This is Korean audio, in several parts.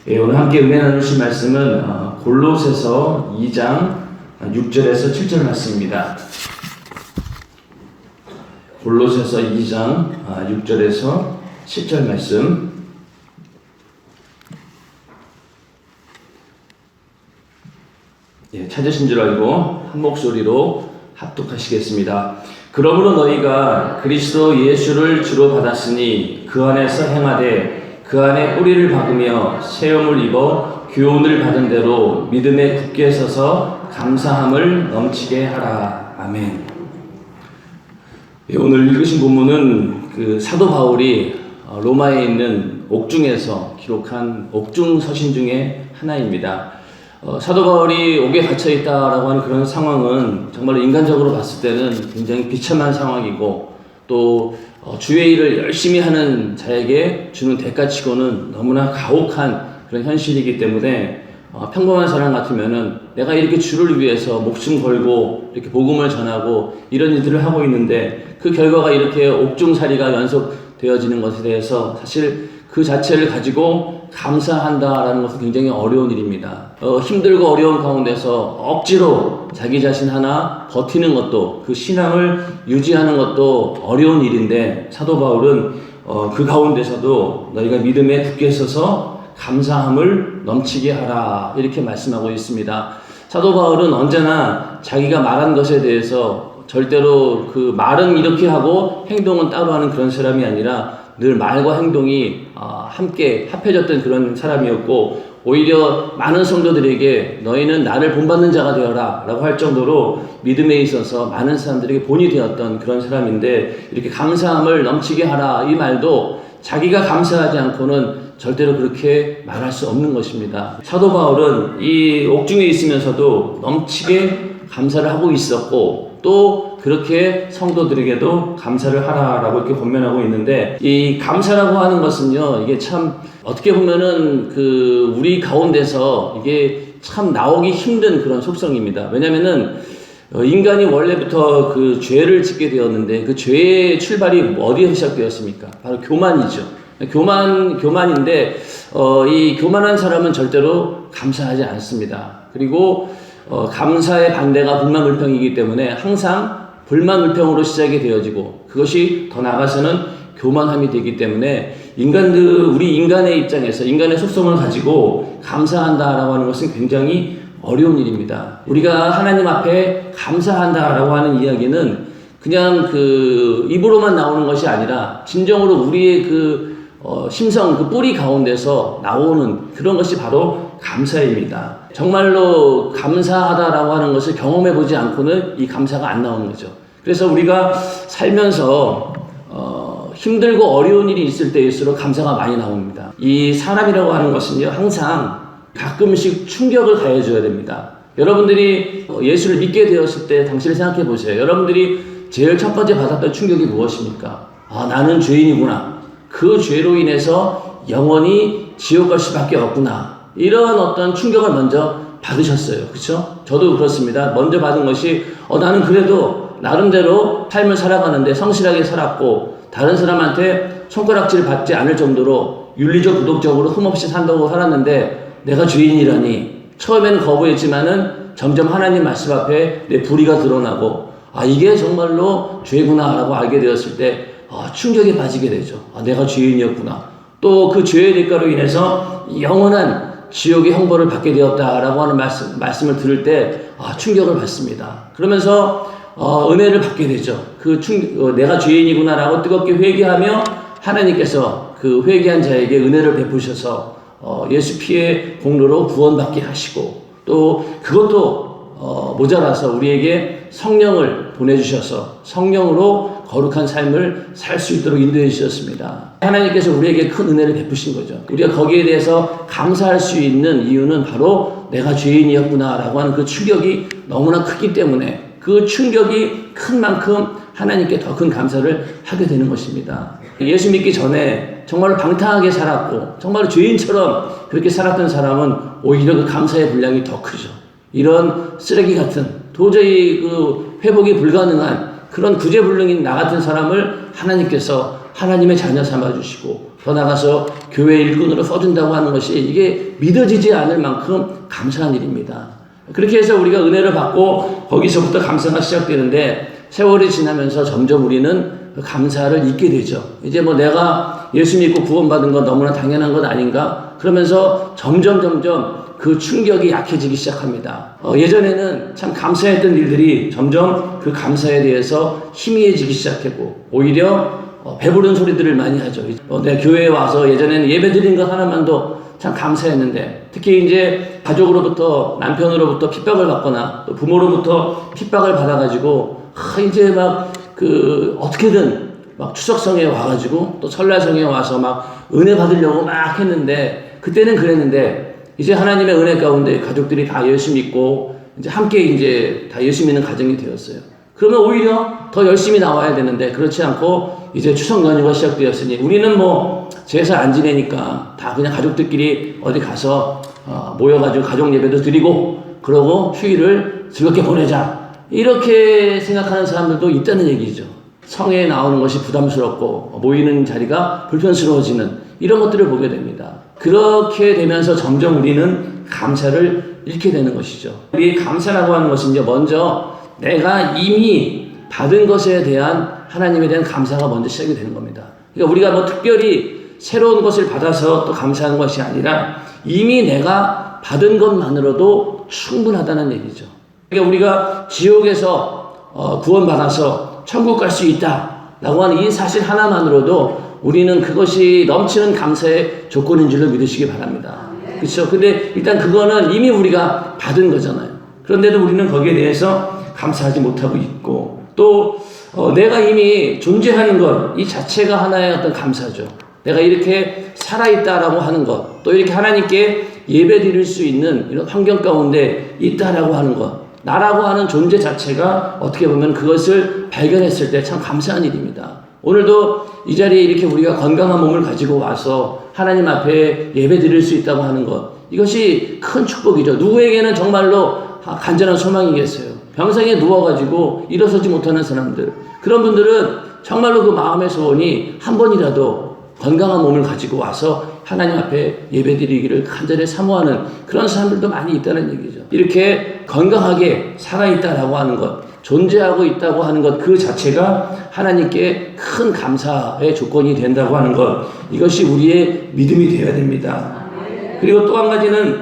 오늘 함께 은혜 나누실 말씀은 골로새서 2장 6절에서 7절 말씀입니다. 골로새서 2장 6절에서 7절 말씀. 찾으신 줄 알고 한 목소리로 합독하시겠습니다. 그러므로 너희가 그리스도 예수를 주로 받았으니 그 안에서 행하되 그 안에 뿌리를 박으며 세움을 입어 교훈을 받은 대로 믿음에 굳게 서서 감사함을 넘치게 하라. 아멘. 오늘 읽으신 본문은 사도 바울이 로마에 있는 옥중에서 기록한 옥중 서신 중에 하나입니다. 사도 바울이 옥에 갇혀 있다라고 하는 그런 상황은 정말로 인간적으로 봤을 때는 굉장히 비참한 상황이고, 또 주의 일을 열심히 하는 자에게 주는 대가치고는 너무나 가혹한 그런 현실이기 때문에 평범한 사람 같으면은 내가 이렇게 주를 위해서 목숨 걸고 이렇게 복음을 전하고 이런 일들을 하고 있는데 그 결과가 이렇게 옥중살이가 연속되어지는 것에 대해서 사실 그 자체를 가지고 감사한다라는 것은 굉장히 어려운 일입니다. 힘들고 어려운 가운데서 억지로 자기 자신 하나 버티는 것도, 그 신앙을 유지하는 것도 어려운 일인데, 사도 바울은 그 가운데서도 너희가 믿음에 굳게 서서 감사함을 넘치게 하라, 이렇게 말씀하고 있습니다. 사도 바울은 언제나 자기가 말한 것에 대해서 절대로 그 말은 이렇게 하고 행동은 따로 하는 그런 사람이 아니라 늘 말과 행동이 함께 합해졌던 그런 사람이었고, 오히려 많은 성도들에게 너희는 나를 본받는 자가 되어라 라고 할 정도로 믿음에 있어서 많은 사람들에게 본이 되었던 그런 사람인데, 이렇게 감사함을 넘치게 하라, 이 말도 자기가 감사하지 않고는 절대로 그렇게 말할 수 없는 것입니다. 사도 바울은 이 옥중에 있으면서도 넘치게 감사를 하고 있었고, 또 그렇게 성도들에게도 감사를 하라라고 이렇게 권면하고 있는데, 이 감사라고 하는 것은요, 이게 참 어떻게 보면은 우리 가운데서 이게 참 나오기 힘든 그런 속성입니다. 왜냐면은 인간이 원래부터 그 죄를 짓게 되었는데, 그 죄의 출발이 어디에서 시작되었습니까? 바로 교만이죠. 교만인데 이 교만한 사람은 절대로 감사하지 않습니다. 그리고 감사의 반대가 불만불평이기 때문에 항상 불만불평으로 시작이 되어지고, 그것이 더 나아가서는 교만함이 되기 때문에 우리 인간의 입장에서 인간의 속성을 가지고 감사한다라고 하는 것은 굉장히 어려운 일입니다. 우리가 하나님 앞에 감사한다라고 하는 이야기는 그냥 입으로만 나오는 것이 아니라 진정으로 우리의 심성, 뿌리 가운데서 나오는 그런 것이 바로 감사입니다. 정말로 감사하다라고 하는 것을 경험해 보지 않고는 이 감사가 안 나오는 거죠. 그래서 우리가 살면서 힘들고 어려운 일이 있을 때일수록 감사가 많이 나옵니다. 이 사람이라고 하는 것은요, 항상 가끔씩 충격을 가해줘야 됩니다. 여러분들이 예수를 믿게 되었을 때 당신을 생각해 보세요. 여러분들이 제일 첫 번째 받았던 충격이 무엇입니까? 나는 죄인이구나. 그 죄로 인해서 영원히 지옥 갈 수밖에 없구나. 이런 어떤 충격을 먼저 받으셨어요. 그렇죠? 저도 그렇습니다. 먼저 받은 것이 나는 그래도 나름대로 삶을 살아가는데 성실하게 살았고, 다른 사람한테 손가락질 받지 않을 정도로 윤리적 도덕적으로 흠없이 산다고 살았는데 내가 죄인이라니. 처음에는 거부했지만은 점점 하나님 말씀 앞에 내 불의가 드러나고, 이게 정말로 죄구나 라고 알게 되었을 때 충격에 빠지게 되죠. 내가 죄인이었구나. 또 그 죄의 대가로 인해서 영원한 지옥의 형벌을 받게 되었다라고 하는 말씀을 들을 때 충격을 받습니다. 그러면서 은혜를 받게 되죠. 내가 죄인이구나라고 뜨겁게 회개하며 하나님께서 그 회개한 자에게 은혜를 베푸셔서 예수 피의 공로로 구원받게 하시고, 또 그것도 모자라서 우리에게 성령을 보내주셔서 성령으로 거룩한 삶을 살 수 있도록 인도해 주셨습니다. 하나님께서 우리에게 큰 은혜를 베푸신 거죠. 우리가 거기에 대해서 감사할 수 있는 이유는 바로 내가 죄인이었구나 라고 하는 그 충격이 너무나 크기 때문에, 그 충격이 큰 만큼 하나님께 더 큰 감사를 하게 되는 것입니다. 예수 믿기 전에 정말로 방탕하게 살았고 정말로 죄인처럼 그렇게 살았던 사람은 오히려 그 감사의 분량이 더 크죠. 이런 쓰레기 같은, 도저히 회복이 불가능한 그런 구제불능인 나 같은 사람을 하나님께서 하나님의 자녀 삼아주시고 더 나가서 교회 일꾼으로 써준다고 하는 것이 이게 믿어지지 않을 만큼 감사한 일입니다. 그렇게 해서 우리가 은혜를 받고 거기서부터 감사가 시작되는데 세월이 지나면서 점점 우리는 감사를 잊게 되죠. 이제 뭐 내가 예수 믿고 구원받은 건 너무나 당연한 것 아닌가? 그러면서 점점 그 충격이 약해지기 시작합니다. 예전에는 참 감사했던 일들이 점점 그 감사에 대해서 희미해지기 시작했고 오히려 배부른 소리들을 많이 하죠. 내 교회에 와서 예전에는 예배 드린 것 하나만도 참 감사했는데 특히 이제 가족으로부터 남편으로부터 핍박을 받거나 또 부모로부터 핍박을 받아가지고 이제 막 어떻게든 막 추석성에 와가지고 또 설날성에 와서 막 은혜 받으려고 막 했는데 그때는 그랬는데 이제 하나님의 은혜 가운데 가족들이 다 예수 믿고 이제 함께 이제 다 예수 믿는 가정이 되었어요. 그러면 오히려 더 열심히 나와야 되는데 그렇지 않고 이제 추석 연휴가 시작되었으니 우리는 뭐 제사 안 지내니까 다 그냥 가족들끼리 어디 가서 모여가지고 가족 예배도 드리고 그러고 휴일을 즐겁게 보내자 이렇게 생각하는 사람들도 있다는 얘기죠. 성에 나오는 것이 부담스럽고 모이는 자리가 불편스러워지는 이런 것들을 보게 됩니다. 그렇게 되면서 점점 우리는 감사를 잃게 되는 것이죠. 우리 감사라고 하는 것은 이제 먼저 내가 이미 받은 것에 대한 하나님에 대한 감사가 먼저 시작이 되는 겁니다. 그러니까 우리가 뭐 특별히 새로운 것을 받아서 또 감사하는 것이 아니라 이미 내가 받은 것만으로도 충분하다는 얘기죠. 그러니까 우리가 지옥에서 구원받아서 천국 갈 수 있다라고 하는 이 사실 하나만으로도 우리는 그것이 넘치는 감사의 조건인 줄로 믿으시기 바랍니다. 그렇죠? 근데 일단 그거는 이미 우리가 받은 거잖아요. 그런데도 우리는 거기에 대해서 감사하지 못하고 있고 또 내가 이미 존재하는 것 이 자체가 하나의 어떤 감사죠. 내가 이렇게 살아있다라고 하는 것 또 이렇게 하나님께 예배 드릴 수 있는 이런 환경 가운데 있다라고 하는 것 나라고 하는 존재 자체가 어떻게 보면 그것을 발견했을 때 참 감사한 일입니다. 오늘도 이 자리에 이렇게 우리가 건강한 몸을 가지고 와서 하나님 앞에 예배 드릴 수 있다고 하는 것 이것이 큰 축복이죠. 누구에게는 정말로 간절한 소망이겠어요. 병상에 누워가지고 일어서지 못하는 사람들 그런 분들은 정말로 그 마음의 소원이 한 번이라도 건강한 몸을 가지고 와서 하나님 앞에 예배드리기를 간절히 사모하는 그런 사람들도 많이 있다는 얘기죠. 이렇게 건강하게 살아있다라고 하는 것 존재하고 있다고 하는 것 그 자체가 하나님께 큰 감사의 조건이 된다고 하는 것 이것이 우리의 믿음이 되어야 됩니다. 그리고 또 한 가지는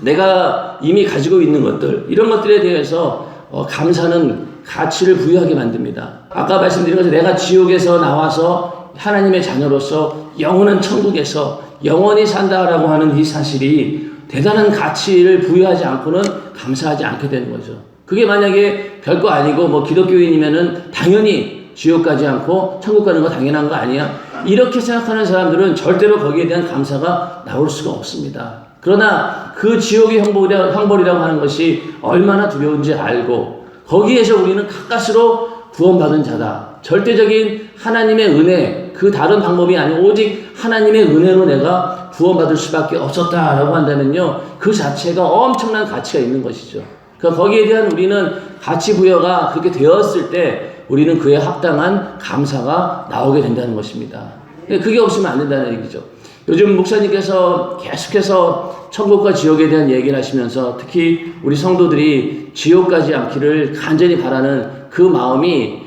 내가 이미 가지고 있는 것들 이런 것들에 대해서 감사는 가치를 부여하게 만듭니다. 아까 말씀드린 것처럼 내가 지옥에서 나와서 하나님의 자녀로서 영원한 천국에서 영원히 산다라고 하는 이 사실이 대단한 가치를 부여하지 않고는 감사하지 않게 되는 거죠. 그게 만약에 별거 아니고 뭐 기독교인이면은 당연히 지옥 가지 않고 천국 가는 거 당연한 거 아니야? 이렇게 생각하는 사람들은 절대로 거기에 대한 감사가 나올 수가 없습니다. 그러나 그 지옥의 형벌이라고 하는 것이 얼마나 두려운지 알고 거기에서 우리는 가까스로 구원받은 자다. 절대적인 하나님의 은혜, 그 다른 방법이 아니고 오직 하나님의 은혜로 내가 구원받을 수밖에 없었다라고 한다면요. 그 자체가 엄청난 가치가 있는 것이죠. 그러니까 거기에 대한 우리는 가치 부여가 그렇게 되었을 때 우리는 그에 합당한 감사가 나오게 된다는 것입니다. 그게 없으면 안 된다는 얘기죠. 요즘 목사님께서 계속해서 천국과 지옥에 대한 얘기를 하시면서 특히 우리 성도들이 지옥 가지 않기를 간절히 바라는 그 마음이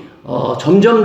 점점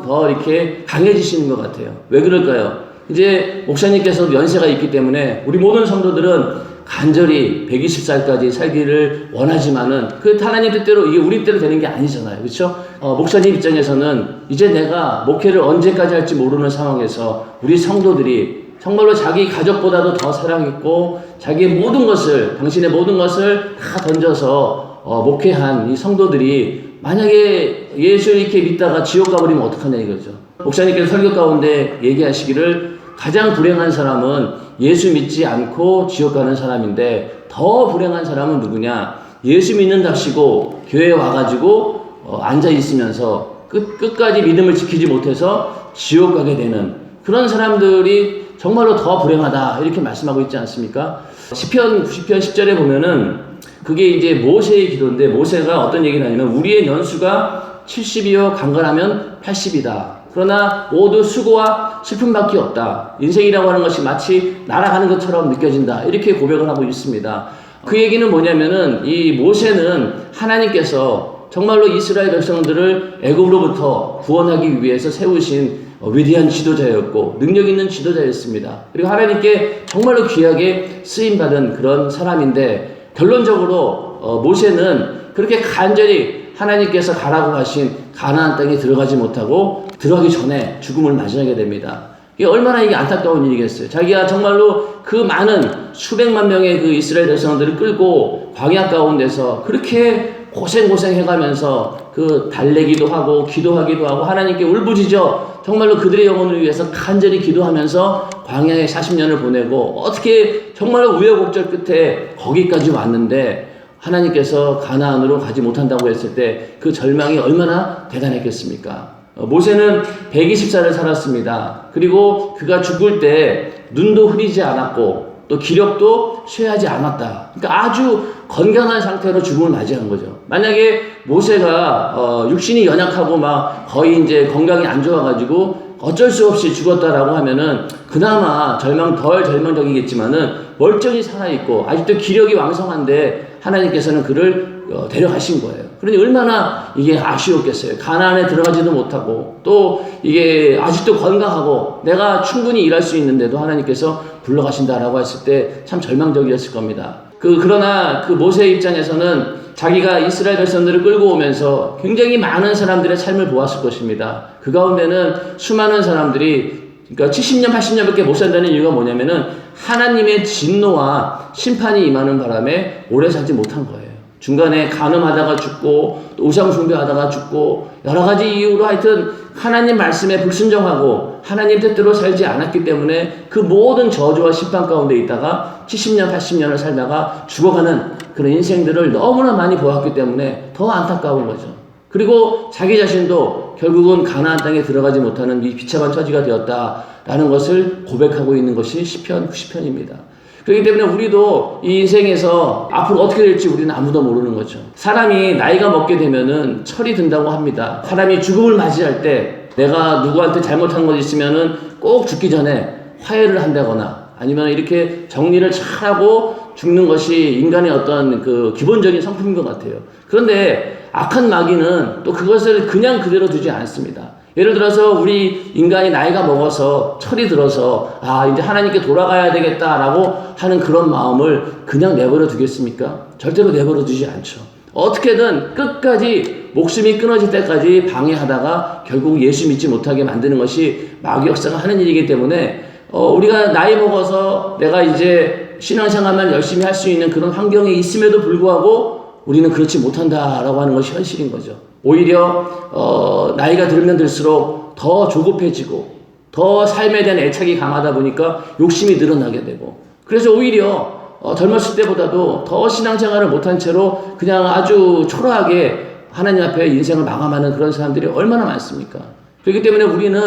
더 이렇게 강해지시는 것 같아요. 왜 그럴까요? 이제 목사님께서 연세가 있기 때문에 우리 모든 성도들은 간절히 120살까지 살기를 원하지만은 그 하나님 뜻대로 이게 우리 뜻대로 되는 게 아니잖아요. 그렇죠? 목사님 입장에서는 이제 내가 목회를 언제까지 할지 모르는 상황에서 우리 성도들이 정말로 자기 가족보다도 더 사랑했고 자기의 모든 것을 당신의 모든 것을 다 던져서 목회한 이 성도들이 만약에 예수를 이렇게 믿다가 지옥 가버리면 어떡하냐 이거죠. 목사님께서 설교 가운데 얘기하시기를 가장 불행한 사람은 예수 믿지 않고 지옥 가는 사람인데 더 불행한 사람은 누구냐? 예수 믿는답시고 교회에 와가지고 앉아 있으면서 끝까지 믿음을 지키지 못해서 지옥 가게 되는 그런 사람들이 정말로 더 불행하다 이렇게 말씀하고 있지 않습니까? 시편 90편 10절에 보면은 그게 이제 모세의 기도인데 모세가 어떤 얘기를 하냐면 우리의 연수가 70이요 강건하면 80이다. 그러나 모두 수고와 슬픔밖에 없다. 인생이라고 하는 것이 마치 날아가는 것처럼 느껴진다. 이렇게 고백을 하고 있습니다. 그 얘기는 뭐냐면은 이 모세는 하나님께서 정말로 이스라엘 백성들을 애굽으로부터 구원하기 위해서 세우신 위대한 지도자였고 능력 있는 지도자였습니다. 그리고 하나님께 정말로 귀하게 쓰임받은 그런 사람인데 결론적으로 모세는 그렇게 간절히 하나님께서 가라고 하신 가나안 땅에 들어가지 못하고 들어가기 전에 죽음을 맞이하게 됩니다. 이게 얼마나 이게 안타까운 일이겠어요. 자기가 정말로 그 많은 수백만 명의 그 이스라엘 백성들을 끌고 광야 가운데서 그렇게 고생해가면서 그 달래기도 하고 기도하기도 하고 하나님께 울부짖어 정말로 그들의 영혼을 위해서 간절히 기도하면서 광야에 40년을 보내고 어떻게 정말로 우여곡절 끝에 거기까지 왔는데 하나님께서 가나안으로 가지 못한다고 했을 때 그 절망이 얼마나 대단했겠습니까? 모세는 120살을 살았습니다. 그리고 그가 죽을 때 눈도 흐리지 않았고 또 기력도 쇠하지 않았다. 그러니까 아주 건강한 상태로 죽음을 맞이한 거죠. 만약에 모세가 육신이 연약하고 막 거의 이제 건강이 안 좋아가지고 어쩔 수 없이 죽었다라고 하면은 그나마 덜 절망적이겠지만은 멀쩡히 살아있고 아직도 기력이 왕성한데 하나님께서는 그를 데려가신 거예요. 그러니 얼마나 이게 아쉬웠겠어요. 가나안에 들어가지도 못하고 또 이게 아직도 건강하고 내가 충분히 일할 수 있는데도 하나님께서 불러가신다라고 했을 때 참 절망적이었을 겁니다. 그러나 그 모세의 입장에서는 자기가 이스라엘 백성들을 끌고 오면서 굉장히 많은 사람들의 삶을 보았을 것입니다. 그 가운데는 수많은 사람들이 그러니까 70년, 80년밖에 못 산다는 이유가 뭐냐면은 하나님의 진노와 심판이 임하는 바람에 오래 살지 못한 거예요. 중간에 간음하다가 죽고 또 우상 숭배하다가 죽고 여러 가지 이유로 하여튼 하나님 말씀에 불순종하고 하나님 뜻대로 살지 않았기 때문에 그 모든 저주와 심판 가운데 있다가 70년, 80년을 살다가 죽어가는 그런 인생들을 너무나 많이 보았기 때문에 더 안타까운 거죠. 그리고 자기 자신도 결국은 가나안 땅에 들어가지 못하는 이 비참한 처지가 되었다라는 것을 고백하고 있는 것이 시편 90편입니다. 그렇기 때문에 우리도 이 인생에서 앞으로 어떻게 될지 우리는 아무도 모르는 거죠. 사람이 나이가 먹게 되면은 철이 든다고 합니다. 사람이 죽음을 맞이할 때 내가 누구한테 잘못한 것 있으면은 꼭 죽기 전에 화해를 한다거나 아니면 이렇게 정리를 잘하고 죽는 것이 인간의 어떤 그 기본적인 성품인 것 같아요. 그런데 악한 마귀는 또 그것을 그냥 그대로 두지 않습니다. 예를 들어서 우리 인간이 나이가 먹어서 철이 들어서 이제 하나님께 돌아가야 되겠다라고 하는 그런 마음을 그냥 내버려 두겠습니까? 절대로 내버려 두지 않죠. 어떻게든 끝까지 목숨이 끊어질 때까지 방해하다가 결국 예수 믿지 못하게 만드는 것이 마귀 역사가 하는 일이기 때문에 우리가 나이 먹어서 내가 이제 신앙생활만 열심히 할 수 있는 그런 환경에 있음에도 불구하고 우리는 그렇지 못한다라고 하는 것이 현실인 거죠. 오히려 나이가 들면 들수록 더 조급해지고 더 삶에 대한 애착이 강하다 보니까 욕심이 늘어나게 되고 그래서 오히려 젊었을 때보다도 더 신앙생활을 못한 채로 그냥 아주 초라하게 하나님 앞에 인생을 마감하는 그런 사람들이 얼마나 많습니까? 그렇기 때문에 우리는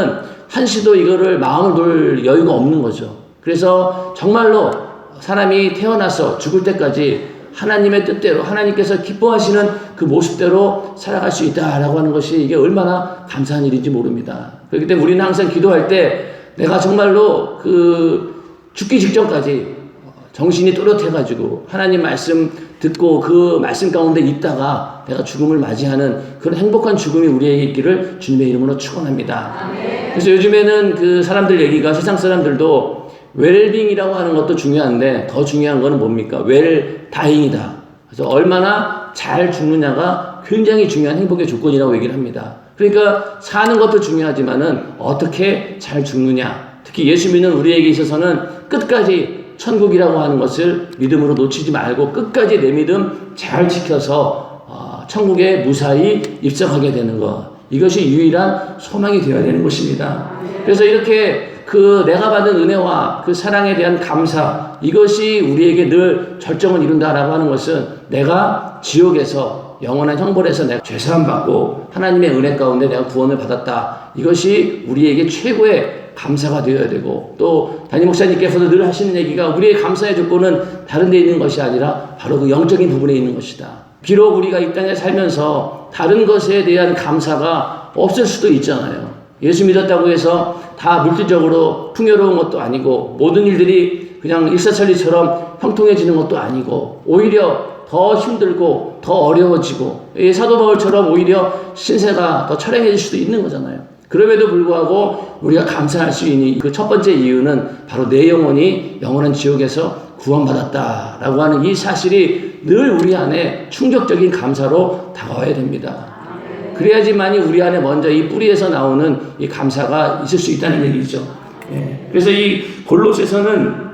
한시도 이거를 마음을 놓을 여유가 없는 거죠. 그래서 정말로 사람이 태어나서 죽을 때까지 하나님의 뜻대로 하나님께서 기뻐하시는 그 모습대로 살아갈 수 있다라고 하는 것이 이게 얼마나 감사한 일인지 모릅니다. 그렇기 때문에 우리는 항상 기도할 때 내가 정말로 그 죽기 직전까지 정신이 또렷해가지고 하나님 말씀 듣고 그 말씀 가운데 있다가 내가 죽음을 맞이하는 그런 행복한 죽음이 우리에게 있기를 주님의 이름으로 축원합니다. 그래서 요즘에는 그 사람들 얘기가 세상 사람들도 웰빙이라고 하는 것도 중요한데 더 중요한 거는 뭡니까? 웰다잉이다. 그래서 얼마나 잘 죽느냐가 굉장히 중요한 행복의 조건이라고 얘기를 합니다. 그러니까 사는 것도 중요하지만은 어떻게 잘 죽느냐. 특히 예수 믿는 우리에게 있어서는 끝까지 천국이라고 하는 것을 믿음으로 놓치지 말고 끝까지 내 믿음 잘 지켜서 천국에 무사히 입성하게 되는 것. 이것이 유일한 소망이 되어야 되는 것입니다. 그래서 이렇게 그 내가 받은 은혜와 그 사랑에 대한 감사 이것이 우리에게 늘 절정을 이룬다라고 하는 것은 내가 지옥에서 영원한 형벌에서 내가 죄사함 받고 하나님의 은혜 가운데 내가 구원을 받았다. 이것이 우리에게 최고의 감사가 되어야 되고 또 담임 목사님께서도 늘 하시는 얘기가 우리의 감사의 조건은 다른 데 있는 것이 아니라 바로 그 영적인 부분에 있는 것이다. 비록 우리가 이 땅에 살면서 다른 것에 대한 감사가 없을 수도 있잖아요. 예수 믿었다고 해서 다 물질적으로 풍요로운 것도 아니고 모든 일들이 그냥 일사천리처럼 형통해지는 것도 아니고 오히려 더 힘들고 더 어려워지고 이 사도 바울처럼 오히려 신세가 더 처량해질 수도 있는 거잖아요. 그럼에도 불구하고 우리가 감사할 수 있는 그 첫 번째 이유는 바로 내 영혼이 영원한 지옥에서 구원받았다라고 하는 이 사실이 늘 우리 안에 충격적인 감사로 다가와야 됩니다. 그래야지만이 우리 안에 먼저 이 뿌리에서 나오는 이 감사가 있을 수 있다는 얘기죠. 그래서 이 골로새서는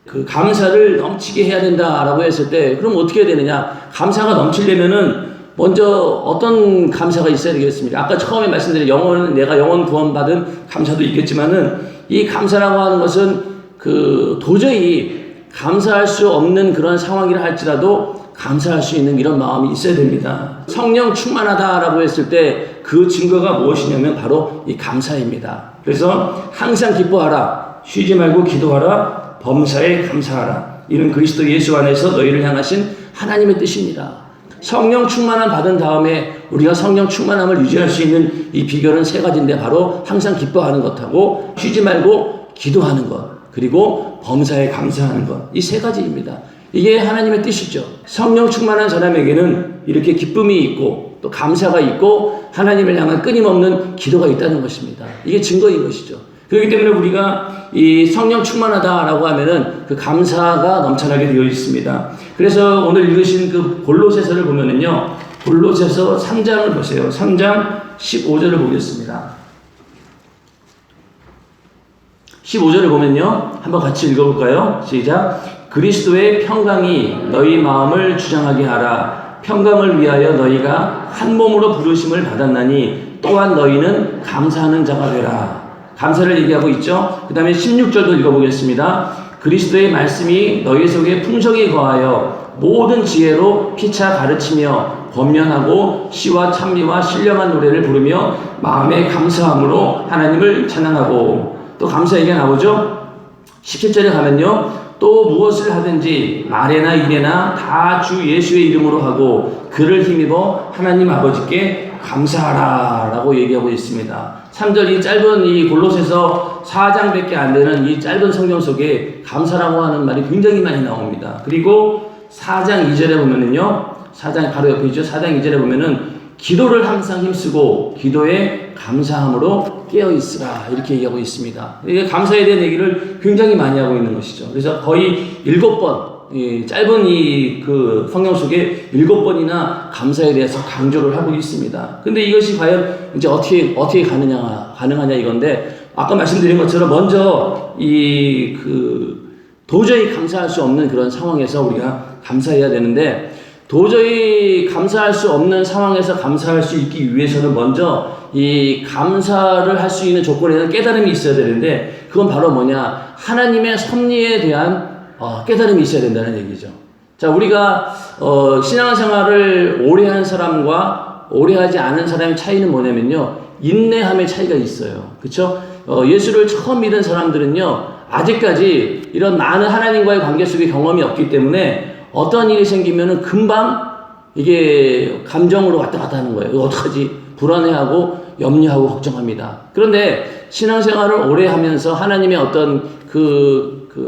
그 감사를 넘치게 해야 된다라고 했을 때 그럼 어떻게 해야 되느냐? 감사가 넘치려면은 먼저 어떤 감사가 있어야 되겠습니까? 아까 처음에 말씀드린 내가 영원 구원받은 감사도 있겠지만은 이 감사라고 하는 것은 그 도저히 감사할 수 없는 그런 상황이라 할지라도 감사할 수 있는 이런 마음이 있어야 됩니다. 성령 충만하다라고 했을 때 그 증거가 무엇이냐면 바로 이 감사입니다. 그래서 항상 기뻐하라, 쉬지 말고 기도하라, 범사에 감사하라. 이는 그리스도 예수 안에서 너희를 향하신 하나님의 뜻입니다. 성령 충만함 받은 다음에 우리가 성령 충만함을 유지할 수 있는 이 비결은 세 가지인데 바로 항상 기뻐하는 것하고 쉬지 말고 기도하는 것 그리고 범사에 감사하는 것. 이 세 가지입니다. 이게 하나님의 뜻이죠. 성령 충만한 사람에게는 이렇게 기쁨이 있고 또 감사가 있고 하나님을 향한 끊임없는 기도가 있다는 것입니다. 이게 증거인 것이죠. 그렇기 때문에 우리가 이 성령 충만하다라고 하면은 그 감사가 넘쳐나게 되어 있습니다. 그래서 오늘 읽으신 그 골로새서를 보면은요, 골로새서 3장을 보세요. 3장 15절을 보겠습니다. 15절을 보면요, 한번 같이 읽어볼까요? 시작. 그리스도의 평강이 너희 마음을 주장하게 하라. 평강을 위하여 너희가 한 몸으로 부르심을 받았나니 또한 너희는 감사하는 자가 되라. 감사를 얘기하고 있죠. 그 다음에 16절도 읽어보겠습니다. 그리스도의 말씀이 너희 속에 풍성히 거하여 모든 지혜로 피차 가르치며 권면하고 시와 찬미와 신령한 노래를 부르며 마음에 감사함으로 하나님을 찬양하고. 또 감사 얘기가 나오죠. 17절에 가면요, 또 무엇을 하든지 말에나 일에나 다 주 예수의 이름으로 하고 그를 힘입어 하나님 아버지께 감사하라 라고 얘기하고 있습니다. 3절 이 짧은 이 골로새서 4장밖에 안 되는 이 짧은 성경 속에 감사라고 하는 말이 굉장히 많이 나옵니다. 그리고 4장 2절에 보면은요, 4장 바로 옆에 있죠. 4장 2절에 보면은 기도를 항상 힘쓰고 기도에 감사함으로 깨어있으라 이렇게 얘기하고 있습니다. 이게 감사에 대한 얘기를 굉장히 많이 하고 있는 것이죠. 그래서 거의 7번 짧은 이 그 성경 속에 7번이나 감사에 대해서 강조를 하고 있습니다. 근데 이것이 과연 이제 어떻게 가능하냐 이건데 아까 말씀드린 것처럼 먼저 도저히 감사할 수 없는 그런 상황에서 우리가 감사해야 되는데 도저히 감사할 수 없는 상황에서 감사할 수 있기 위해서는 먼저 이 감사를 할 수 있는 조건에는 깨달음이 있어야 되는데 그건 바로 뭐냐? 하나님의 섭리에 대한 깨달음이 있어야 된다는 얘기죠. 자, 우리가 신앙생활을 오래 한 사람과 오래 하지 않은 사람의 차이는 뭐냐면요, 인내함의 차이가 있어요. 그렇죠? 예수를 처음 믿은 사람들은요, 아직까지 이런 많은 하나님과의 관계 속에 경험이 없기 때문에 어떤 일이 생기면은 금방 이게 감정으로 왔다 갔다 하는 거예요. 이거 어떡하지? 불안해하고 염려하고 걱정합니다. 그런데 신앙생활을 오래 하면서 하나님의 어떤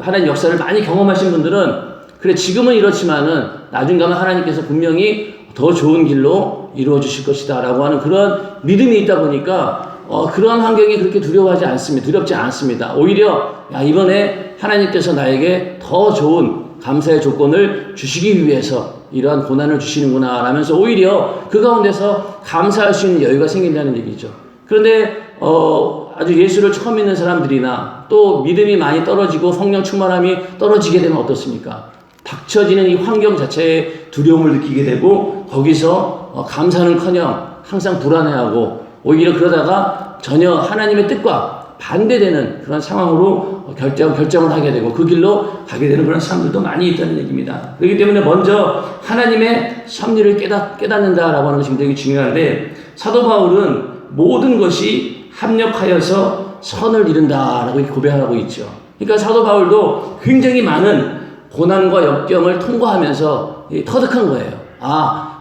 하나님 역사를 많이 경험하신 분들은 그래 지금은 이렇지만은 나중 가면 하나님께서 분명히 더 좋은 길로 이루어 주실 것이다 라고 하는 그런 믿음이 있다 보니까 그런 환경이 그렇게 두렵지 않습니다. 오히려 이번에 하나님께서 나에게 더 좋은 감사의 조건을 주시기 위해서 이러한 고난을 주시는구나 라면서 오히려 그 가운데서 감사할 수 있는 여유가 생긴다는 얘기죠. 그런데 아주 예수를 처음 믿는 사람들이나 또 믿음이 많이 떨어지고 성령 충만함이 떨어지게 되면 어떻습니까? 닥쳐지는 이 환경 자체에 두려움을 느끼게 되고 거기서 감사는커녕 항상 불안해하고 오히려 그러다가 전혀 하나님의 뜻과 반대되는 그런 상황으로 결정을 하게 되고 그 길로 가게 되는 그런 사람들도 많이 있다는 얘기입니다. 그렇기 때문에 먼저 하나님의 섭리를 깨닫는다라고 하는 것이 굉장히 중요한데 사도 바울은 모든 것이 합력하여서 선을 이룬다라고 고백하고 있죠. 그러니까 사도 바울도 굉장히 많은 고난과 역경을 통과하면서 터득한 거예요.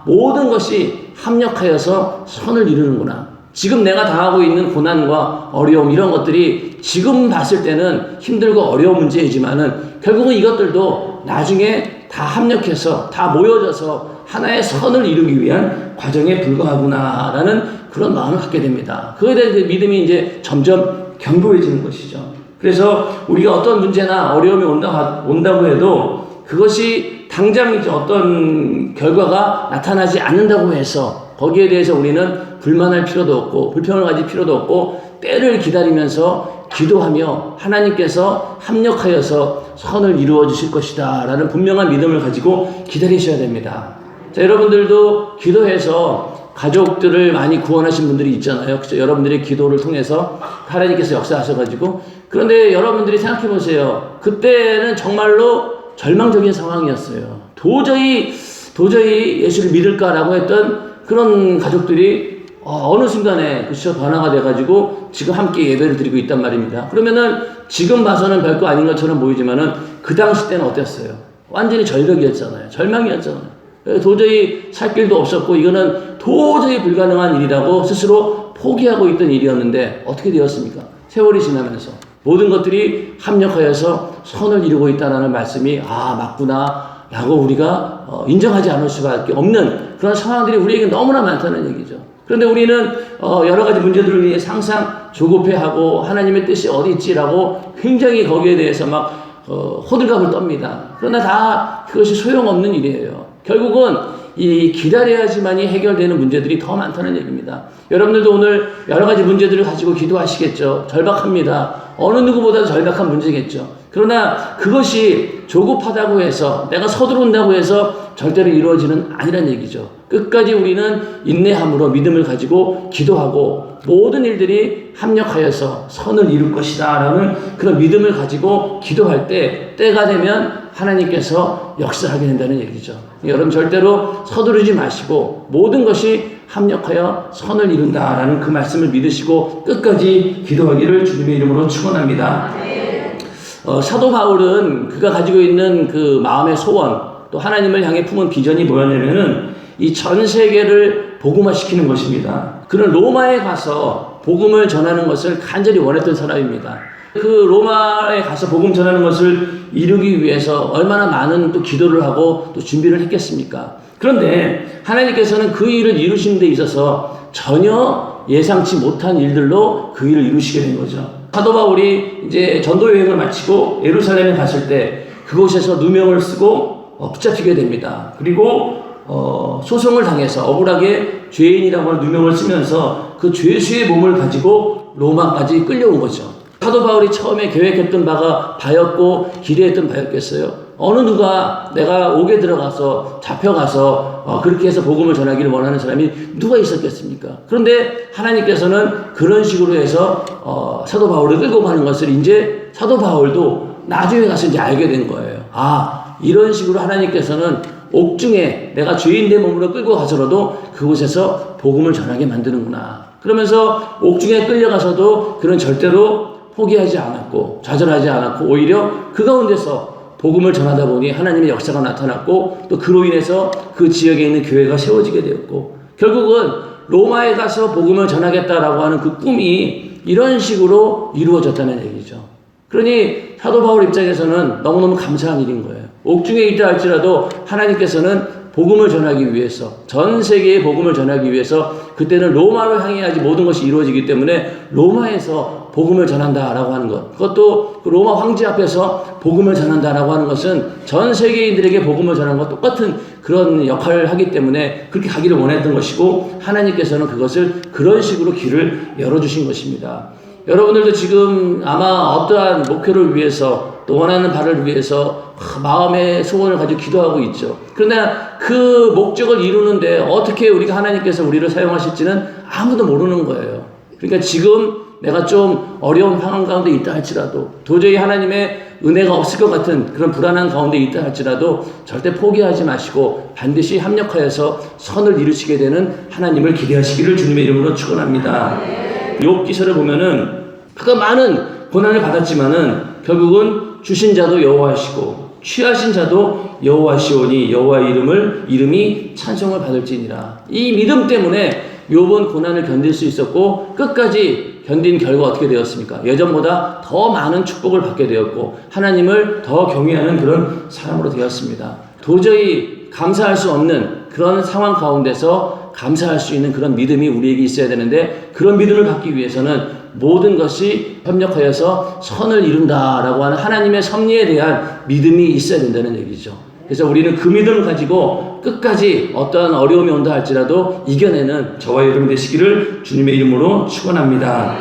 모든 것이 합력하여서 선을 이루는구나. 지금 내가 당하고 있는 고난과 어려움 이런 것들이 지금 봤을 때는 힘들고 어려운 문제이지만은 결국은 이것들도 나중에 다 합력해서 다 모여져서 하나의 선을 이루기 위한 과정에 불과하구나라는 그런 마음을 갖게 됩니다. 그거에 대한 믿음이 이제 점점 견고해지는 것이죠. 그래서 우리가 어떤 문제나 어려움이 온다고 해도 그것이 당장 이제 어떤 결과가 나타나지 않는다고 해서 거기에 대해서 우리는 불만할 필요도 없고 불평을 가질 필요도 없고 때를 기다리면서 기도하며 하나님께서 합력하여서 선을 이루어 주실 것이다 라는 분명한 믿음을 가지고 기다리셔야 됩니다. 자, 여러분들도 기도해서 가족들을 많이 구원하신 분들이 있잖아요. 그렇죠? 여러분들의 기도를 통해서 하나님께서 역사하셔가지고. 그런데 여러분들이 생각해 보세요. 그때는 정말로 절망적인 상황이었어요. 도저히 예수를 믿을까라고 했던 그런 가족들이 어느 순간에 그쵸 변화가 돼가지고 지금 함께 예배를 드리고 있단 말입니다. 그러면은 지금 봐서는 별거 아닌 것처럼 보이지만은 그 당시 때는 어땠어요? 완전히 절벽이었잖아요. 절망이었잖아요. 도저히 살 길도 없었고 이거는 도저히 불가능한 일이라고 스스로 포기하고 있던 일이었는데 어떻게 되었습니까? 세월이 지나면서 모든 것들이 합력하여서 선을 이루고 있다는 말씀이 맞구나 라고 우리가 인정하지 않을 수밖에 없는 그런 상황들이 우리에게 너무나 많다는 얘기죠. 그런데 우리는 여러 가지 문제들을 위해 항상 조급해하고 하나님의 뜻이 어디 있지라고 굉장히 거기에 대해서 막 호들갑을 떱니다. 그러나 다 그것이 소용없는 일이에요. 결국은 이 기다려야지만이 해결되는 문제들이 더 많다는 얘기입니다. 여러분들도 오늘 여러 가지 문제들을 가지고 기도하시겠죠. 절박합니다. 어느 누구보다도 절박한 문제겠죠. 그러나 그것이 조급하다고 해서 내가 서두른다고 해서 절대로 이루어지는 아니란 얘기죠. 끝까지 우리는 인내함으로 믿음을 가지고 기도하고 모든 일들이 합력하여서 선을 이룰 것이다 라는 그런 믿음을 가지고 기도할 때 때가 되면 하나님께서 역사하게 된다는 얘기죠. 여러분 절대로 서두르지 마시고 모든 것이 합력하여 선을 이룬다라는 그 말씀을 믿으시고 끝까지 기도하기를 주님의 이름으로 축원합니다. 사도 바울은 그가 가지고 있는 그 마음의 소원 또 하나님을 향해 품은 비전이 뭐였냐면은 이 전 세계를 복음화시키는 것입니다. 그는 로마에 가서 복음을 전하는 것을 간절히 원했던 사람입니다. 그 로마에 가서 복음 전하는 것을 이루기 위해서 얼마나 많은 또 기도를 하고 또 준비를 했겠습니까? 그런데 하나님께서는 그 일을 이루시는 데 있어서 전혀 예상치 못한 일들로 그 일을 이루시게 된 거죠. 사도 바울이 이제 전도 여행을 마치고 예루살렘에 갔을 때 그곳에서 누명을 쓰고 붙잡히게 됩니다. 그리고 소송을 당해서 억울하게 죄인이라고 하는 누명을 쓰면서 그 죄수의 몸을 가지고 로마까지 끌려온 거죠. 사도 바울이 처음에 계획했던 바가 바였고 기대했던 바였겠어요? 어느 누가 내가 옥에 들어가서 잡혀가서 그렇게 해서 복음을 전하기를 원하는 사람이 누가 있었겠습니까? 그런데 하나님께서는 그런 식으로 해서 사도 바울을 끌고 가는 것을 이제 사도 바울도 나중에 가서 이제 알게 된 거예요. 이런 식으로 하나님께서는 옥중에 내가 죄인 내 몸으로 끌고 가서라도 그곳에서 복음을 전하게 만드는구나. 그러면서 옥중에 끌려가서도 그는 절대로 포기하지 않았고 좌절하지 않았고 오히려 그 가운데서 복음을 전하다 보니 하나님의 역사가 나타났고 또 그로 인해서 그 지역에 있는 교회가 세워지게 되었고 결국은 로마에 가서 복음을 전하겠다라고 하는 그 꿈이 이런 식으로 이루어졌다는 얘기죠. 그러니 사도 바울 입장에서는 너무너무 감사한 일인 거예요. 옥중에 있다 할지라도 하나님께서는 복음을 전하기 위해서 전 세계에 복음을 전하기 위해서 그때는 로마로 향해야지 모든 것이 이루어지기 때문에 로마에서 복음을 전한다라고 하는 것 그것도 그 로마 황제 앞에서 복음을 전한다라고 하는 것은 전 세계인들에게 복음을 전하는 것과 똑같은 그런 역할을 하기 때문에 그렇게 가기를 원했던 것이고 하나님께서는 그것을 그런 식으로 길을 열어주신 것입니다. 여러분들도 지금 아마 어떠한 목표를 위해서 또 원하는 바를 위해서 마음의 소원을 가지고 기도하고 있죠. 그러나 그 목적을 이루는데 어떻게 우리가 하나님께서 우리를 사용하실지는 아무도 모르는 거예요. 그러니까 지금 내가 좀 어려운 상황 가운데 있다 할지라도 도저히 하나님의 은혜가 없을 것 같은 그런 불안한 가운데 있다 할지라도 절대 포기하지 마시고 반드시 합력하여서 선을 이루시게 되는 하나님을 기대하시기를 주님의 이름으로 축원합니다. 욥기서를 보면은 그가 많은 고난을 받았지만은 결국은 주신 자도 여호와시고 취하신 자도 여호와시오니 여호와의 이름이 찬송을 받을지니라. 이 믿음 때문에 욥은 고난을 견딜 수 있었고 끝까지 견딘 결과 어떻게 되었습니까? 예전보다 더 많은 축복을 받게 되었고 하나님을 더 경외하는 그런 사람으로 되었습니다. 도저히 감사할 수 없는 그런 상황 가운데서 감사할 수 있는 그런 믿음이 우리에게 있어야 되는데, 그런 믿음을 갖기 위해서는 모든 것이 협력하여서 선을 이룬다라고 하는 하나님의 섭리에 대한 믿음이 있어야 된다는 얘기죠. 그래서 우리는 그 믿음을 가지고 끝까지 어떠한 어려움이 온다 할지라도 이겨내는 저와 여러분 되시기를 주님의 이름으로 축원합니다.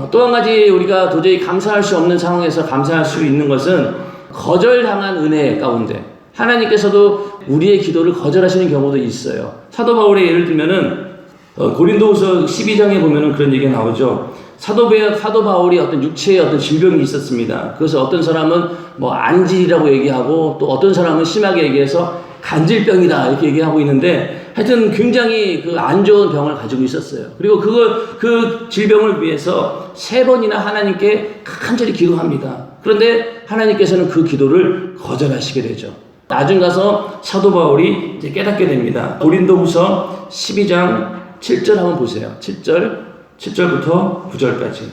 또 한 가지 우리가 도저히 감사할 수 없는 상황에서 감사할 수 있는 것은 거절당한 은혜 가운데 하나님께서도 우리의 기도를 거절하시는 경우도 있어요. 사도 바울의 예를 들면은 고린도후서 12장에 보면은 그런 얘기가 나오죠. 사도 바울이 어떤 육체의 어떤 질병이 있었습니다. 그래서 어떤 사람은 뭐 안질이라고 얘기하고 또 어떤 사람은 심하게 얘기해서 간질병이다 이렇게 얘기하고 있는데, 하여튼 굉장히 그 안 좋은 병을 가지고 있었어요. 그리고 그 질병을 위해서 3번이나 하나님께 간절히 기도합니다. 그런데 하나님께서는 그 기도를 거절하시게 되죠. 나중 가서 사도 바울이 이제 깨닫게 됩니다. 고린도후서 12장 7절 한번 보세요. 7절부터 9절까지.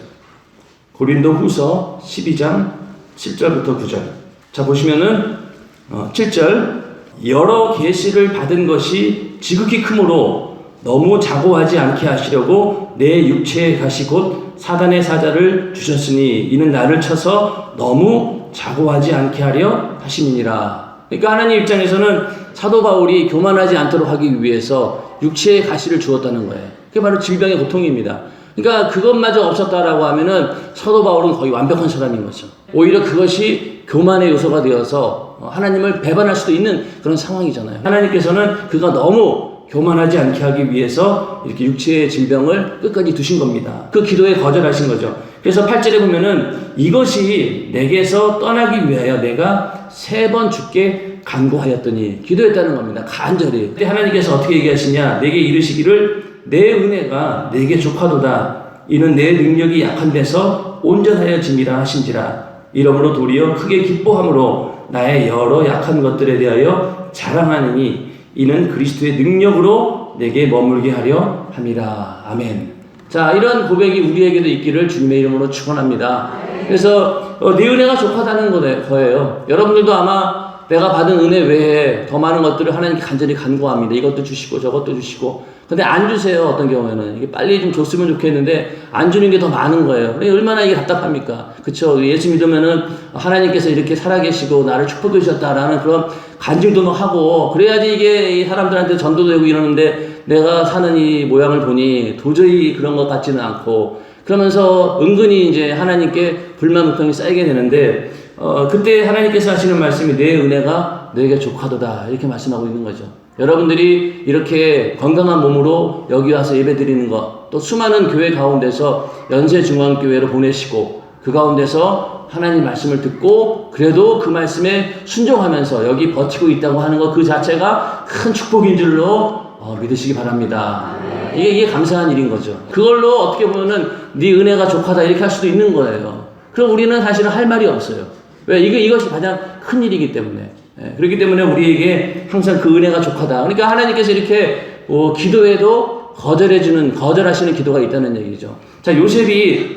고린도후서 12장 7절부터 9절. 자, 보시면은 7절. 여러 계시를 받은 것이 지극히 크므로 너무 자고하지 않게 하시려고 내 육체의 가시 곧 사단의 사자를 주셨으니 이는 나를 쳐서 너무 자고하지 않게 하려 하심이니라. 그러니까 하나님 입장에서는 사도 바울이 교만하지 않도록 하기 위해서 육체의 가시를 주었다는 거예요. 그게 바로 질병의 고통입니다. 그러니까 그것마저 없었다라고 하면은 사도 바울은 거의 완벽한 사람인 거죠. 오히려 그것이 교만의 요소가 되어서 하나님을 배반할 수도 있는 그런 상황이잖아요. 하나님께서는 그가 너무 교만하지 않게 하기 위해서 이렇게 육체의 질병을 끝까지 두신 겁니다. 그 기도에 거절하신 거죠. 그래서 8절에 보면은 이것이 내게서 떠나기 위하여 내가 3번 주께 간구하였더니, 기도했다는 겁니다. 간절히. 근데 하나님께서 어떻게 얘기하시냐? 내게 이르시기를 내 은혜가 내게 족하도다. 이는 내 능력이 약한 데서 온전하여짐이라 하신지라. 이러므로 도리어 크게 기뻐함으로 나의 여러 약한 것들에 대하여 자랑하느니 이는 그리스도의 능력으로 내게 머물게 하려 함이라. 아멘. 자, 이런 고백이 우리에게도 있기를 주님의 이름으로 축원합니다. 그래서 네 은혜가 족하다는 거예요. 여러분들도 아마 내가 받은 은혜 외에 더 많은 것들을 하나님께 간절히 간구합니다. 이것도 주시고 저것도 주시고. 근데 안 주세요. 어떤 경우에는 이게 빨리 좀 줬으면 좋겠는데 안 주는 게 더 많은 거예요. 얼마나 이게 답답합니까? 그쵸? 예수 믿으면은 하나님께서 이렇게 살아계시고 나를 축복해 주셨다라는 그런 간증도 하고, 그래야지 이게 사람들한테 전도도 되고 이러는데 내가 사는 이 모양을 보니 도저히 그런 것 같지는 않고, 그러면서 은근히 이제 하나님께 불만불평이 쌓이게 되는데, 그때 하나님께서 하시는 말씀이 내 은혜가 너에게 족하도다 이렇게 말씀하고 있는 거죠. 여러분들이 이렇게 건강한 몸으로 여기 와서 예배 드리는 것, 또 수많은 교회 가운데서 연세중앙교회로 보내시고 그 가운데서 하나님 말씀을 듣고 그래도 그 말씀에 순종하면서 여기 버티고 있다고 하는 것 그 자체가 큰 축복인 줄로 믿으시기 바랍니다. 이게 감사한 일인 거죠. 그걸로 어떻게 보면은 네 은혜가 족하다 이렇게 할 수도 있는 거예요. 그럼 우리는 사실은 할 말이 없어요. 왜? 이것이 가장 큰 일이기 때문에. 그렇기 때문에 우리에게 항상 그 은혜가 족하다. 그러니까 하나님께서 이렇게 기도해도 거절하시는 기도가 있다는 얘기죠. 자, 요셉이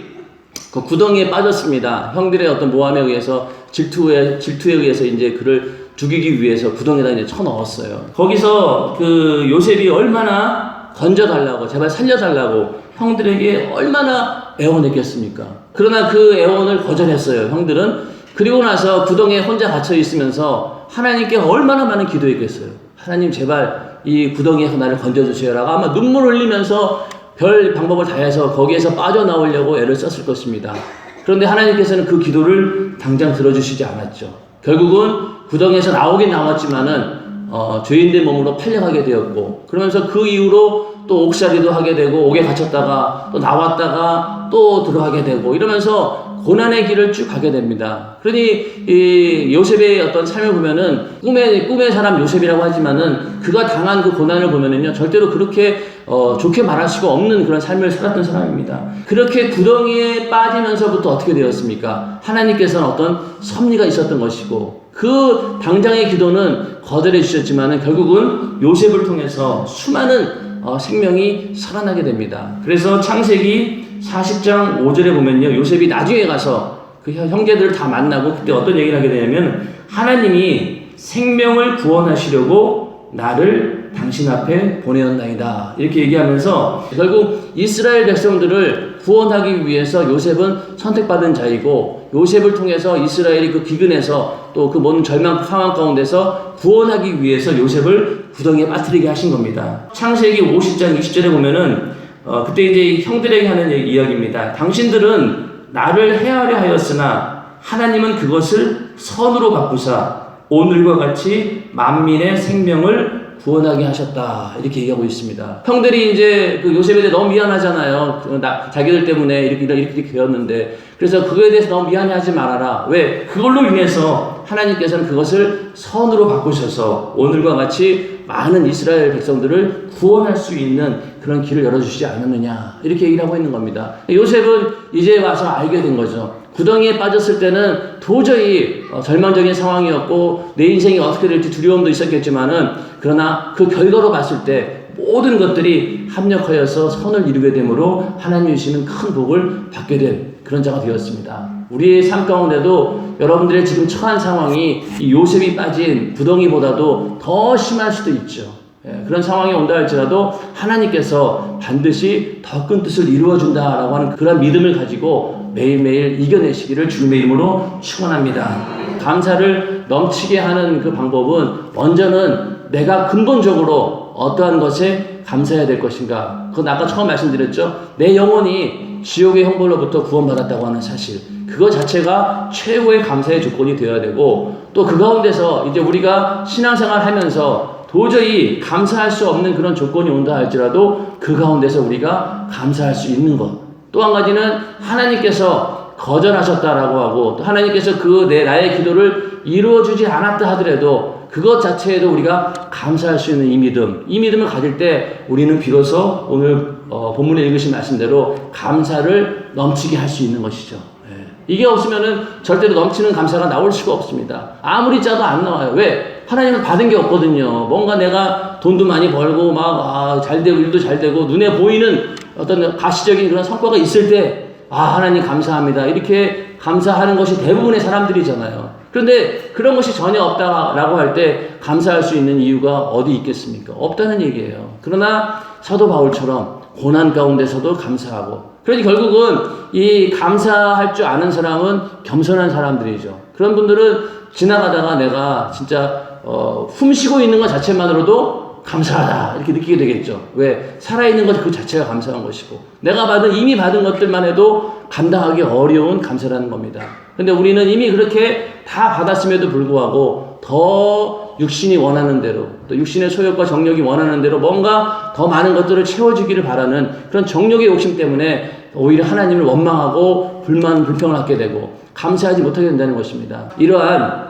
그 구덩이에 빠졌습니다. 형들의 어떤 모함에 의해서 질투에 의해서 이제 그를 죽이기 위해서 구덩이에다 이제 쳐넣었어요. 거기서 그 요셉이 얼마나 건져달라고, 제발 살려달라고 형들에게 얼마나 애원했겠습니까? 그러나 그 애원을 거절했어요, 형들은. 그리고 나서 구덩이에 혼자 갇혀 있으면서 하나님께 얼마나 많은 기도했겠어요. 하나님 제발 이 구덩이에서 나를 건져주세요라고 아마 눈물 흘리면서 별 방법을 다해서 거기에서 빠져나오려고 애를 썼을 것입니다. 그런데 하나님께서는 그 기도를 당장 들어주시지 않았죠. 결국은 구덩이에서 나오긴 나왔지만은 죄인된 몸으로 팔려가게 되었고, 그러면서 그 이후로 또 옥살이도 하게 되고 옥에 갇혔다가 또 나왔다가 또 들어가게 되고 이러면서 고난의 길을 쭉 가게 됩니다. 그러니 이 요셉의 어떤 삶을 보면은 꿈의 사람 요셉이라고 하지만은 그가 당한 그 고난을 보면은요 절대로 그렇게 좋게 말할 수가 없는 그런 삶을 살았던 사람입니다. 그렇게 구덩이에 빠지면서부터 어떻게 되었습니까? 하나님께서는 어떤 섭리가 있었던 것이고, 그 당장의 기도는 거절해 주셨지만은 결국은 요셉을 통해서 수많은 생명이 살아나게 됩니다. 그래서 창세기 40장 5절에 보면요, 요셉이 나중에 가서 그 형제들을 다 만나고 그때 어떤 얘기를 하게 되냐면, 하나님이 생명을 구원하시려고 나를 당신 앞에 보내었나이다, 이렇게 얘기하면서 결국 이스라엘 백성들을 구원하기 위해서 요셉은 선택받은 자이고, 요셉을 통해서 이스라엘이 그 기근에서 또 그 모든 절망 상황 가운데서 구원하기 위해서 요셉을 구덩이에 빠뜨리게 하신 겁니다. 창세기 50장 20절에 보면은 그때 이제 형들에게 하는 이야기입니다. 당신들은 나를 해하려 하였으나 하나님은 그것을 선으로 바꾸사 오늘과 같이 만민의 생명을 구원하게 하셨다, 이렇게 얘기하고 있습니다. 형들이 이제 그 요셉에 대해 너무 미안하잖아요. 자기들 때문에 이렇게 되었는데, 그래서 그거에 대해서 너무 미안해하지 말아라. 왜? 그걸로 인해서 하나님께서는 그것을 선으로 바꾸셔서 오늘과 같이 많은 이스라엘 백성들을 구원할 수 있는 그런 길을 열어주시지 않았느냐, 이렇게 얘기를 하고 있는 겁니다. 요셉은 이제 와서 알게 된 거죠. 구덩이에 빠졌을 때는 도저히 절망적인 상황이었고 내 인생이 어떻게 될지 두려움도 있었겠지만은, 그러나 그 결과로 봤을 때 모든 것들이 합력하여서 선을 이루게 되므로 하나님이 주시는 큰 복을 받게 된 그런 자가 되었습니다. 우리의 삶 가운데도 여러분들의 지금 처한 상황이 이 요셉이 빠진 구덩이보다도 더 심할 수도 있죠. 그런 상황이 온다 할지라도 하나님께서 반드시 더 큰 뜻을 이루어준다라고 하는 그런 믿음을 가지고 매일매일 이겨내시기를 주님의 이름으로 축원합니다. 감사를 넘치게 하는 그 방법은, 먼저는 내가 근본적으로 어떠한 것에 감사해야 될 것인가. 그건 아까 처음 말씀드렸죠. 내 영혼이 지옥의 형벌로부터 구원받았다고 하는 사실, 그거 자체가 최고의 감사의 조건이 되어야 되고, 또 그 가운데서 이제 우리가 신앙생활 하면서 도저히 감사할 수 없는 그런 조건이 온다 할지라도 그 가운데서 우리가 감사할 수 있는 것. 또 한 가지는 하나님께서 거절하셨다라고 하고, 또 하나님께서 나의 기도를 이루어주지 않았다 하더라도 그것 자체에도 우리가 감사할 수 있는 이 믿음을 가질 때 우리는 비로소 오늘 본문에 읽으신 말씀대로 감사를 넘치게 할 수 있는 것이죠. 이게 없으면은 절대로 넘치는 감사가 나올 수가 없습니다. 아무리 짜도 안 나와요. 왜? 하나님을 받은 게 없거든요. 뭔가 내가 돈도 많이 벌고 잘 되고 일도 잘 되고 눈에 보이는 어떤 가시적인 그런 성과가 있을 때 하나님 감사합니다, 이렇게 감사하는 것이 대부분의 사람들이잖아요. 그런데 그런 것이 전혀 없다라고 할 때 감사할 수 있는 이유가 어디 있겠습니까? 없다는 얘기예요. 그러나 사도 바울처럼 고난 가운데서도 감사하고, 그러니 결국은 이 감사할 줄 아는 사람은 겸손한 사람들이죠. 그런 분들은 지나가다가 내가 진짜 숨쉬고 있는 것 자체만으로도 감사하다, 이렇게 느끼게 되겠죠. 왜? 살아있는 것 그 자체가 감사한 것이고, 내가 이미 받은 것들만 해도 감당하기 어려운 감사라는 겁니다. 근데 우리는 이미 그렇게 다 받았음에도 불구하고 더 육신이 원하는 대로, 또 육신의 소욕과 정욕이 원하는 대로 뭔가 더 많은 것들을 채워주기를 바라는 그런 정욕의 욕심 때문에 오히려 하나님을 원망하고 불평을 갖게 되고 감사하지 못하게 된다는 것입니다. 이러한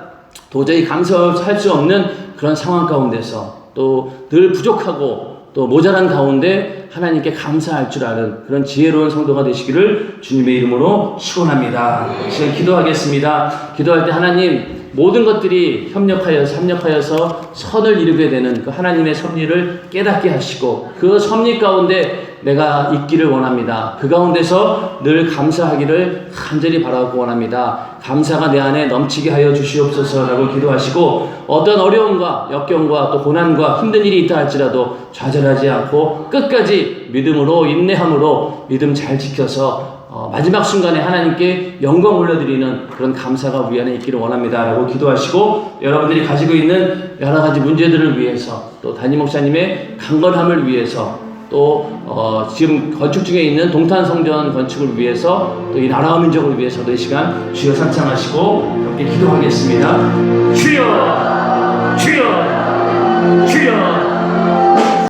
도저히 감사할 수 없는 그런 상황 가운데서, 또 늘 부족하고 또 모자란 가운데 하나님께 감사할 줄 아는 그런 지혜로운 성도가 되시기를 주님의 이름으로 축원합니다. 지금 기도하겠습니다. 기도할 때 하나님, 모든 것들이 협력하여서 선을 이루게 되는 그 하나님의 섭리를 깨닫게 하시고, 그 섭리 가운데 내가 있기를 원합니다. 그 가운데서 늘 감사하기를 간절히 바라고 원합니다. 감사가 내 안에 넘치게 하여 주시옵소서라고 기도하시고, 어떤 어려움과 역경과 또 고난과 힘든 일이 있다 할지라도 좌절하지 않고 끝까지 믿음으로, 인내함으로 믿음 잘 지켜서 마지막 순간에 하나님께 영광 올려드리는 그런 감사가 우리 안에 있기를 원합니다 라고 기도하시고, 여러분들이 가지고 있는 여러 가지 문제들을 위해서, 또 담임 목사님의 강건함을 위해서, 또 지금 건축 중에 있는 동탄 성전 건축을 위해서, 또 이 나라와 민족을 위해서도 이 시간 주여 상창하시고 함께 기도하겠습니다. 주여